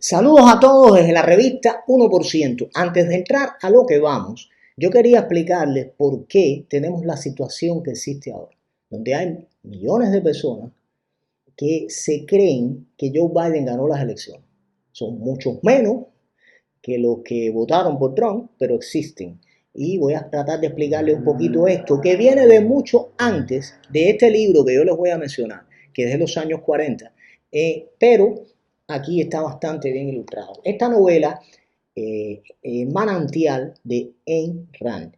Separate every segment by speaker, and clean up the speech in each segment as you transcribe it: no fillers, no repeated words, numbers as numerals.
Speaker 1: Saludos a todos desde la revista 1%. Antes de entrar a lo que vamos, yo quería explicarles por qué tenemos la situación que existe ahora, donde hay millones de personas que se creen que Joe Biden ganó las elecciones. Son muchos menos que los que votaron por Trump, pero existen. Y voy a tratar de explicarles un poquito esto, que viene de mucho antes de este libro que yo les voy a mencionar, que es de los años 40. Pero aquí está bastante bien ilustrado. Esta novela, Manantial, de Ayn Rand,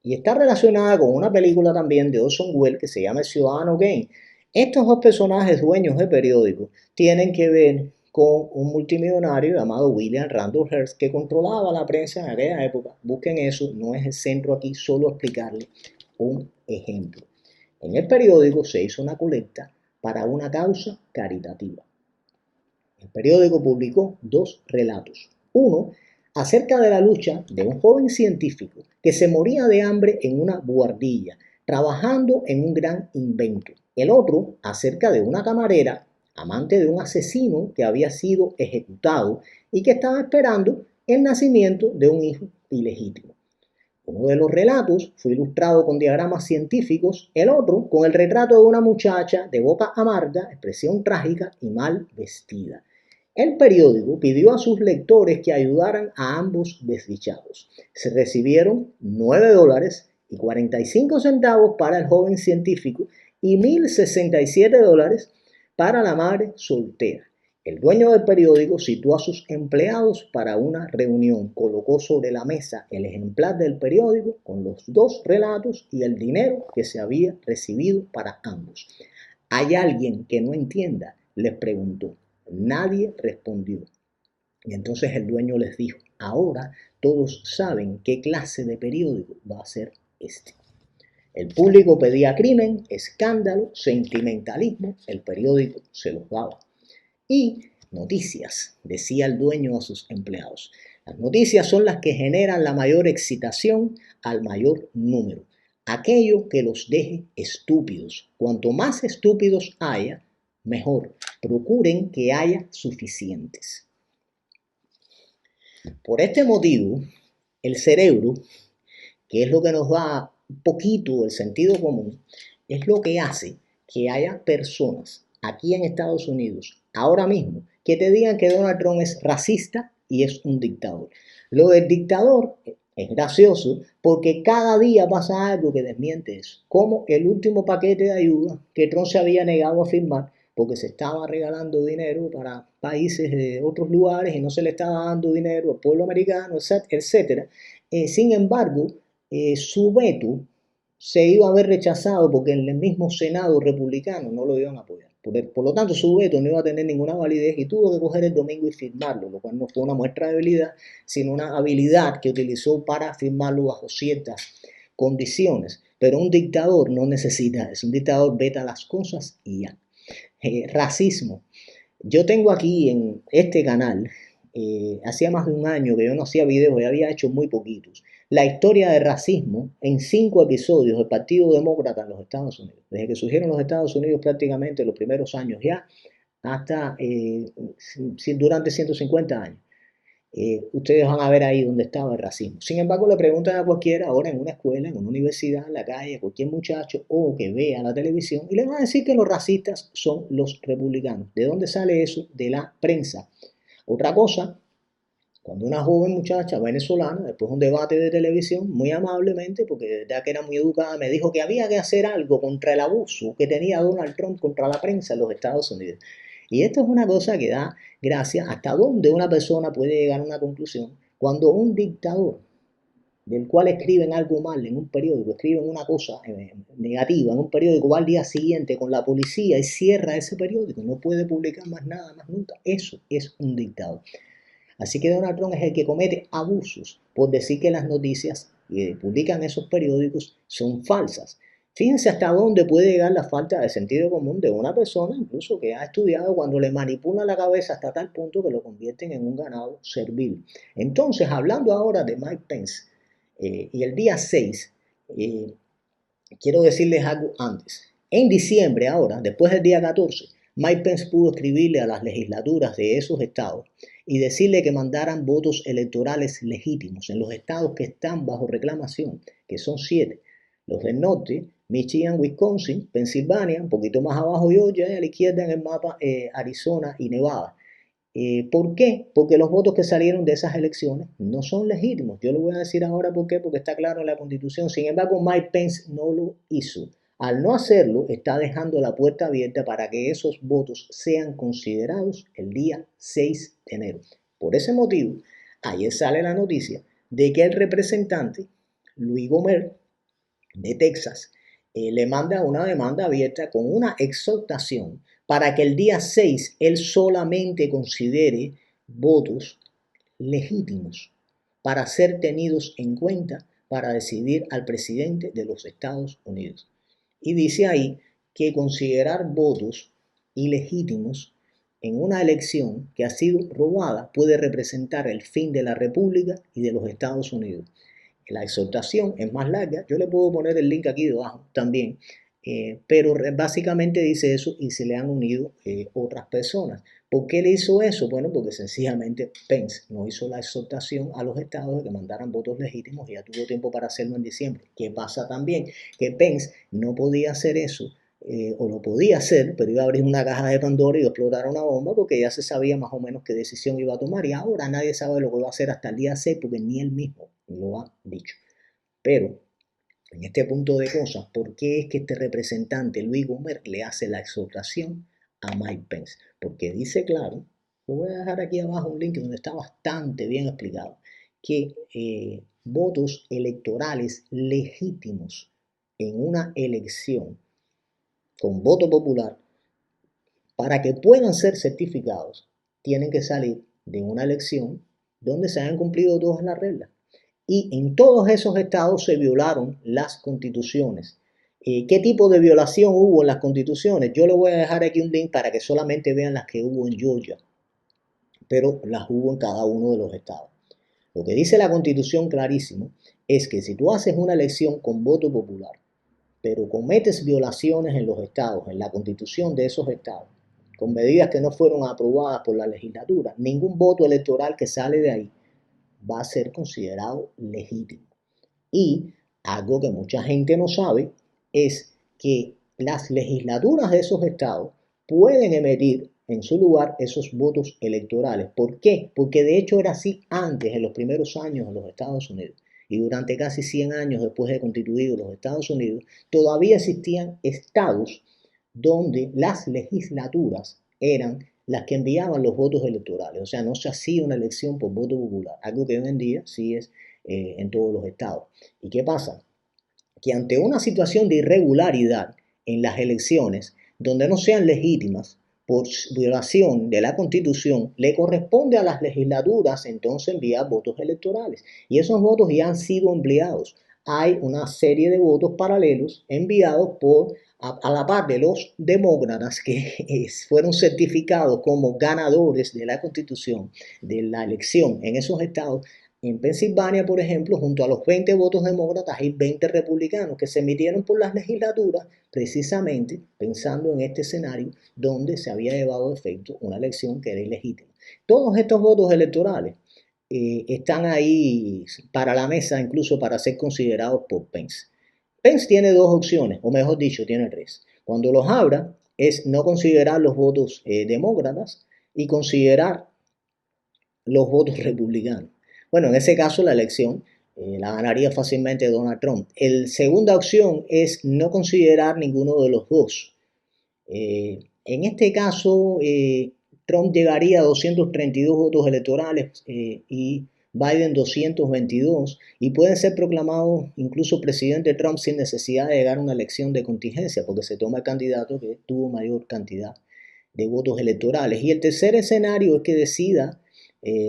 Speaker 1: y está relacionada con una película también de Orson Welles que se llama El Ciudadano Kane. Estos dos personajes dueños de periódicos tienen que ver con un multimillonario llamado William Randolph Hearst que controlaba la prensa en aquella época. Busquen eso, no es el centro aquí, solo explicarles un ejemplo. En el periódico se hizo una colecta para una causa caritativa. El periódico publicó dos relatos. Uno, acerca de la lucha de un joven científico que se moría de hambre en una buhardilla, trabajando en un gran invento. El otro, acerca de una camarera, amante de un asesino que había sido ejecutado y que estaba esperando el nacimiento de un hijo ilegítimo. Uno de los relatos fue ilustrado con diagramas científicos, el otro con el retrato de una muchacha de boca amarga, expresión trágica y mal vestida. El periódico pidió a sus lectores que ayudaran a ambos desdichados. Se recibieron $9 y 45 centavos para el joven científico y $1,067 para la madre soltera. El dueño del periódico citó a sus empleados para una reunión. Colocó sobre la mesa el ejemplar del periódico con los dos relatos y el dinero que se había recibido para ambos. ¿Hay alguien que no entienda?, les preguntó. Nadie respondió. Y entonces el dueño les dijo: ahora todos saben qué clase de periódico va a ser este. El público pedía crimen, escándalo, sentimentalismo. El periódico se los daba. Y noticias, decía el dueño a sus empleados. Las noticias son las que generan la mayor excitación al mayor número. Aquello que los deje estúpidos. Cuanto más estúpidos haya, mejor. Procuren que haya suficientes. Por este motivo, el cerebro, que es lo que nos da un poquito el sentido común, es lo que hace que haya personas aquí en Estados Unidos, ahora mismo, que te digan que Donald Trump es racista y es un dictador. Lo del dictador es gracioso porque cada día pasa algo que desmiente eso, como el último paquete de ayuda que Trump se había negado a firmar porque se estaba regalando dinero para países de otros lugares y no se le estaba dando dinero al pueblo americano, etc. Sin embargo, su veto se iba a ver rechazado porque en el mismo Senado republicano no lo iban a apoyar. Por lo tanto, su veto no iba a tener ninguna validez y tuvo que coger el domingo y firmarlo, lo cual no fue una muestra de habilidad, sino una habilidad que utilizó para firmarlo bajo ciertas condiciones. Pero un dictador no necesita eso, un dictador veta las cosas y ya. Racismo. Yo tengo aquí en este canal, hacía más de un año que yo no hacía videos y había hecho muy poquitos, la historia del racismo en 5 episodios del Partido Demócrata en los Estados Unidos. Desde que surgieron los Estados Unidos prácticamente los primeros años ya, hasta durante 150 años. Ustedes van a ver ahí dónde estaba el racismo. Sin embargo, le preguntan a cualquiera ahora en una escuela, en una universidad, en la calle, a cualquier muchacho o que vea la televisión y le van a decir que los racistas son los republicanos. ¿De dónde sale eso? De la prensa. Otra cosa, cuando una joven muchacha venezolana, después de un debate de televisión, muy amablemente, porque de verdad que era muy educada, me dijo que había que hacer algo contra el abuso que tenía Donald Trump contra la prensa en los Estados Unidos. Y esto es una cosa que da gracia hasta dónde una persona puede llegar a una conclusión cuando un dictador del cual escriben algo mal en un periódico, escriben una cosa negativa en un periódico, va al día siguiente con la policía y cierra ese periódico, no puede publicar más nada, más nunca. Eso es un dictador. Así que Donald Trump es el que comete abusos por decir que las noticias que publican esos periódicos son falsas. Fíjense hasta dónde puede llegar la falta de sentido común de una persona, incluso que ha estudiado, cuando le manipulan la cabeza hasta tal punto que lo convierten en un ganado servil. Entonces, hablando ahora de Mike Pence, y el día 6, quiero decirles algo antes. En diciembre, ahora, después del día 14, Mike Pence pudo escribirle a las legislaturas de esos estados y decirle que mandaran votos electorales legítimos en los estados que están bajo reclamación, que son 7. Los del norte, Michigan, Wisconsin, Pensilvania, un poquito más abajo Georgia, y a la izquierda en el mapa Arizona y Nevada. ¿Por qué? Porque los votos que salieron de esas elecciones no son legítimos. Yo le voy a decir ahora por qué, porque está claro en la Constitución. Sin embargo, Mike Pence no lo hizo. Al no hacerlo, está dejando la puerta abierta para que esos votos sean considerados el día 6 de enero. Por ese motivo, ayer sale la noticia de que el representante Luis Gohmert de Texas le manda una demanda abierta con una exhortación para que el día 6 él solamente considere votos legítimos para ser tenidos en cuenta para decidir al presidente de los Estados Unidos. Y dice ahí que considerar votos ilegítimos en una elección que ha sido robada puede representar el fin de la República y de los Estados Unidos. La exhortación es más larga, yo le puedo poner el link aquí debajo también, pero básicamente dice eso y se le han unido otras personas. ¿Por qué le hizo eso? Bueno, porque sencillamente Pence no hizo la exhortación a los estados de que mandaran votos legítimos y ya tuvo tiempo para hacerlo en diciembre. ¿Qué pasa también? Que Pence no podía hacer eso, o lo podía hacer, pero iba a abrir una caja de Pandora y iba a explotar una bomba porque ya se sabía más o menos qué decisión iba a tomar y ahora nadie sabe lo que va a hacer hasta el día 6 porque ni él mismo lo ha dicho. Pero en este punto de cosas, ¿por qué es que este representante Luis Gohmert le hace la exhortación a Mike Pence? Porque dice claro, lo voy a dejar aquí abajo un link donde está bastante bien explicado, que votos electorales legítimos en una elección con voto popular, para que puedan ser certificados, tienen que salir de una elección donde se hayan cumplido todas las reglas. Y en todos esos estados se violaron las constituciones. ¿Qué tipo de violación hubo en las constituciones? Yo le voy a dejar aquí un link para que solamente vean las que hubo en Georgia, pero las hubo en cada uno de los estados. Lo que dice la constitución clarísimo es que si tú haces una elección con voto popular, pero cometes violaciones en los estados, en la constitución de esos estados, con medidas que no fueron aprobadas por la legislatura, ningún voto electoral que sale de ahí va a ser considerado legítimo. Y algo que mucha gente no sabe es que las legislaturas de esos estados pueden emitir en su lugar esos votos electorales. ¿Por qué? Porque de hecho era así antes, en los primeros años de los Estados Unidos. Y durante casi 100 años después de constituidos los Estados Unidos, todavía existían estados donde las legislaturas eran las que enviaban los votos electorales. O sea, no se hacía una elección por voto popular, algo que hoy en día sí es en todos los estados. ¿Y qué pasa? Que ante una situación de irregularidad en las elecciones, donde no sean legítimas por violación de la Constitución, le corresponde a las legislaturas entonces enviar votos electorales. Y esos votos ya han sido empleados. Hay una serie de votos paralelos enviados por a la par de los demócratas que fueron certificados como ganadores de la Constitución, de la elección en esos estados. En Pensilvania, por ejemplo, junto a los 20 votos demócratas hay 20 republicanos que se emitieron por las legislaturas precisamente pensando en este escenario donde se había llevado a efecto una elección que era ilegítima. Todos estos votos electorales están ahí para la mesa, incluso para ser considerados por Pence. Pence tiene dos opciones, o mejor dicho, tiene tres. Cuando los abra, es no considerar los votos demócratas y considerar los votos republicanos. Bueno, en ese caso la elección la ganaría fácilmente Donald Trump. La segunda opción es no considerar ninguno de los dos. En este caso, Trump llegaría a 232 votos electorales y Biden 222 y puede ser proclamado incluso presidente Trump sin necesidad de llegar a una elección de contingencia porque se toma el candidato que tuvo mayor cantidad de votos electorales. Y el tercer escenario es que decida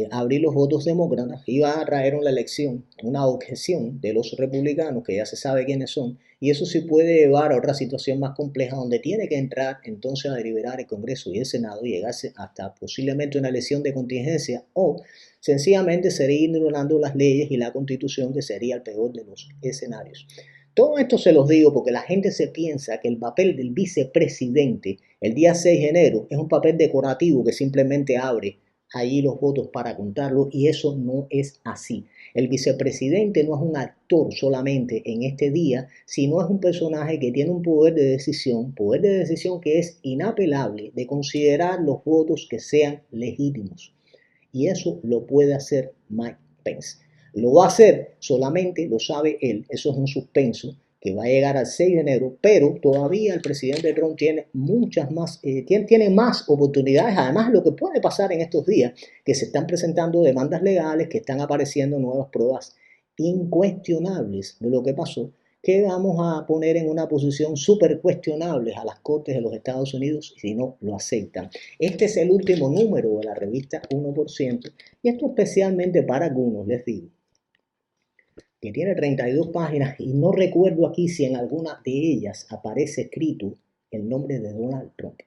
Speaker 1: abrir los votos demócratas y va a traer una elección, una objeción de los republicanos, que ya se sabe quiénes son, y eso sí puede llevar a otra situación más compleja donde tiene que entrar entonces a deliberar el Congreso y el Senado y llegarse hasta posiblemente una elección de contingencia o sencillamente sería ignorando las leyes y la Constitución, que sería el peor de los escenarios. Todo esto se los digo porque la gente se piensa que el papel del vicepresidente el día 6 de enero es un papel decorativo que simplemente abre allí los votos para contarlos y eso no es así. El vicepresidente no es un actor solamente en este día, sino es un personaje que tiene un poder de decisión que es inapelable de considerar los votos que sean legítimos. Y eso lo puede hacer Mike Pence. Lo va a hacer solamente, lo sabe él, eso es un suspenso que va a llegar al 6 de enero, pero todavía el presidente Trump tiene muchas más, tiene más oportunidades, además de lo que puede pasar en estos días, que se están presentando demandas legales, que están apareciendo nuevas pruebas incuestionables de lo que pasó, que vamos a poner en una posición súper cuestionable a las Cortes de los Estados Unidos si no lo aceptan. Este es el último número de la revista 1%, y esto especialmente para algunos, les digo, que tiene 32 páginas y no recuerdo aquí si en alguna de ellas aparece escrito el nombre de Donald Trump.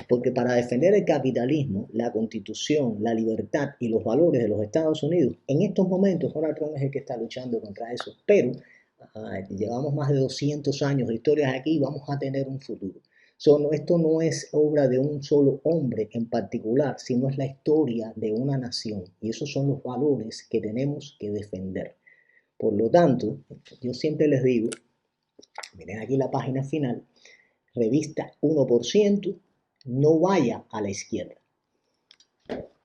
Speaker 1: Porque para defender el capitalismo, la constitución, la libertad y los valores de los Estados Unidos, en estos momentos Donald Trump es el que está luchando contra eso. Pero llevamos más de 200 años de historias aquí y vamos a tener un futuro. Esto no es obra de un solo hombre en particular, sino es la historia de una nación. Y esos son los valores que tenemos que defender. Por lo tanto, yo siempre les digo, miren aquí la página final, revista 1%, no vaya a la izquierda.